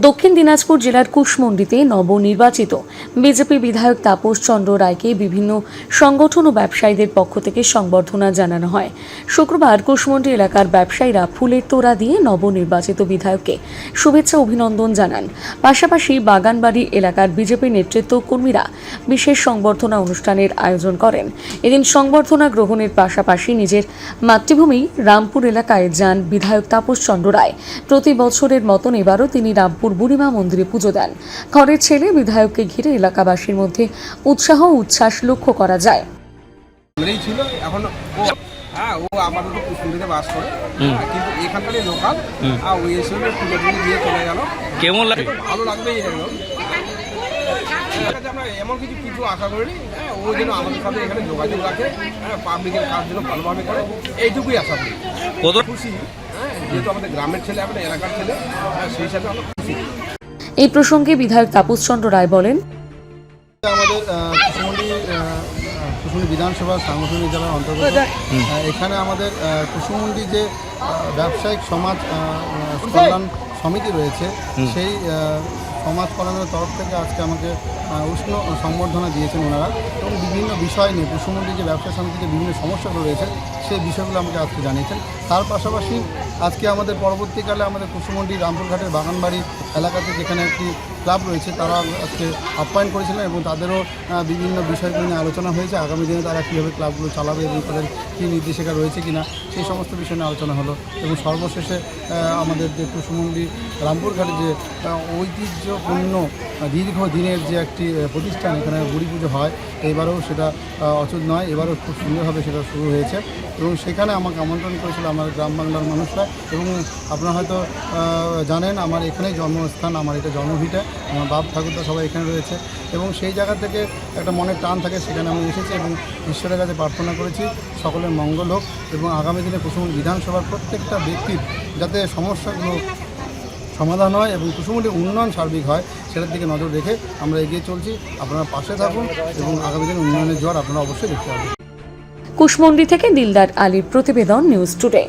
দক্ষিণ দিনাজপুর জেলার কুশমন্ডিতে নবনির্বাচিত বিজেপি বিধায়ক তাপস চন্দ্র রায়কে বিভিন্ন সংগঠন ও ব্যবসায়ীদের পক্ষ থেকে সংবর্ধনা জানানো হয়। শুক্রবার কুশমন্ডি এলাকার ব্যবসায়ীরা ফুলের তোড়া দিয়ে নবনির্বাচিত বিধায়ককে শুভেচ্ছা অভিনন্দন জানান। পাশাপাশি বাগানবাড়ি এলাকার বিজেপি নেতৃত্ব কর্মীরা বিশেষ সংবর্ধনা অনুষ্ঠানের আয়োজন করেন। এদিন সংবর্ধনা গ্রহণের পাশাপাশি নিজের মাতৃভূমি রামপুর এলাকায় যান বিধায়ক তাপস চন্দ্র রায়। প্রতি বছরের মতন এবারও তিনি রামপুর বুড়িমা মন্দিরে পুজো দেন। ঘরের ছেলে বিধায়ককে ঘিরে এলাকাবাসীর মধ্যে উৎসাহ উচ্ছ্বাস লক্ষ্য করা যায়। ছিল এখন ও আপাতত কুশমন্ডিতে বাস করে, কিন্তু এখানকারই লোকাল। ওই এসে পুজো দিয়ে চলে গেল। কেমন লাগে? ভালো লাগবেই। আমরা এমন কিছু আশা করিনি। ও যেন আমাদের সাথে এখানে যোগাযোগ রাখে, পাবলিকের কাজ যেন ভালোভাবে করে, এইটুকুই আশা করি। কত খুশি, যেহেতু আমাদের গ্রামের ছেলে, আমাদের এলাকার ছেলে, সেই হিসাবে আমরা খুশি। এই প্রসঙ্গে বিধায়ক তাপস চন্দ্র রায় বলেন, আমাদের কুশমন্ডি বিধানসভা সাংগঠনিক জেলার অন্তর্গত এখানে আমাদের কুশমন্ডি যে ব্যবসায়িক সমাজ কল্যাণ সমিতি রয়েছে, সেই সমাজ কল্যাণের তরফ থেকে আজকে আমাকে উষ্ণ সম্বর্ধনা দিয়েছেন ওনারা, এবং বিভিন্ন বিষয় নিয়ে কুশমন্ডি যে ব্যবসা সমিতিতে বিভিন্ন সমস্যাগুলো রয়েছে সেই বিষয়গুলো আমাকে আজকে জানিয়েছেন। তার পাশাপাশি আজকে আমাদের পরবর্তীকালে আমাদের কুশমন্ডি রামপুরঘাটের বাগানবাড়ি এলাকাতে যেখানে একটি ক্লাব রয়েছে, তারা আজকে আপ্যায়ন করেছিলেন এবং তাদেরও বিভিন্ন বিষয়গুলো নিয়ে আলোচনা হয়েছে। আগামী দিনে তারা কীভাবে ক্লাবগুলো চালাবে এবং তাদের কী নির্দেশিকা রয়েছে কিনা সেই সমস্ত বিষয় নিয়ে আলোচনা হলো। এবং সর্বশেষে আমাদের যে কুশমন্ডি রামপুরঘাটে যে ঐতিহ্যপূর্ণ দীর্ঘদিনের যে একটি প্রতিষ্ঠান, এখানে বুড়ি পুজো হয়, এবারেও সেটা অচুত নয়, এবারেও খুব সুন্দরভাবে সেটা শুরু হয়েছে। এবং সেখানে আমাকে আমন্ত্রণ করেছিল আমার গ্রাম বাংলার মানুষরা। এবং আপনারা হয়তো জানেন আমার এখানেই জন্মস্থান, আমার এটা জন্মভিটা, আমার বাপ ঠাকুরদা সবাই এখানে রয়েছে। এবং সেই জায়গা থেকে একটা মনের টান থাকে, সেখানে আমি এসেছি এবং ঈশ্বরের কাছে প্রার্থনা করেছি সকলের মঙ্গল হোক এবং আগামী দিনে কুশমন্ডি বিধানসভার প্রত্যেকটা ব্যক্তির যাতে সমস্যাগুলো সমাধান হয় এবং কুশমন্ডির উন্নয়ন সার্বিক হয়, সেটার দিকে নজর রেখে আমরা এগিয়ে চলছি। আপনারা পাশে থাকুন এবং আগামী দিনে উন্নয়নের জোয়ার আপনারা অবশ্যই দেখতে পাবেন। কুশমন্ডি থেকে দিলদার আলীর প্রতিবেদন, নিউজ টুডে।